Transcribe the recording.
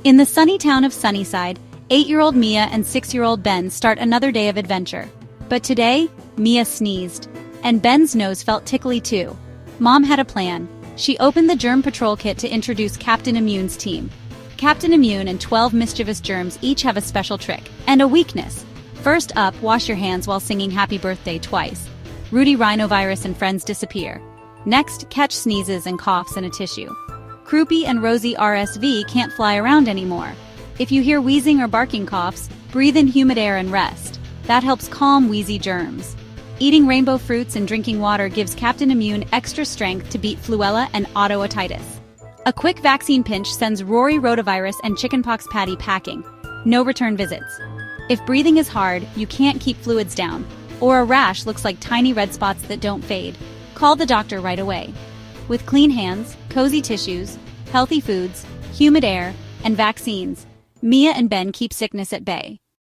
In the sunny town of Sunnyside, 8-year-old Mia and 6-year-old Ben start another day of adventure. But today, Mia sneezed, and Ben's nose felt tickly too. Mom had a plan. She opened the Germ Patrol Kit to introduce Captain Immune's team. Captain Immune and 12 mischievous germs each have a special trick and a weakness. First up, wash your hands while singing Happy Birthday twice. Rudy Rhinovirus and friends disappear. Next, catch sneezes and coughs in a tissue. Croupy and Rosy RSV can't fly around anymore. If you hear wheezing or barking coughs, breathe in humid air and rest. That helps calm wheezy germs. Eating rainbow fruits and drinking water gives Captain Immune extra strength to beat fluella and autootitis. A quick vaccine pinch sends Rory rotavirus and chickenpox patty packing. No return visits. If breathing is hard, you can't keep fluids down, or a rash looks like tiny red spots that don't fade, call the doctor right away. With clean hands, cozy tissues, healthy foods, humid air, and vaccines, Mia and Ben keep sickness at bay.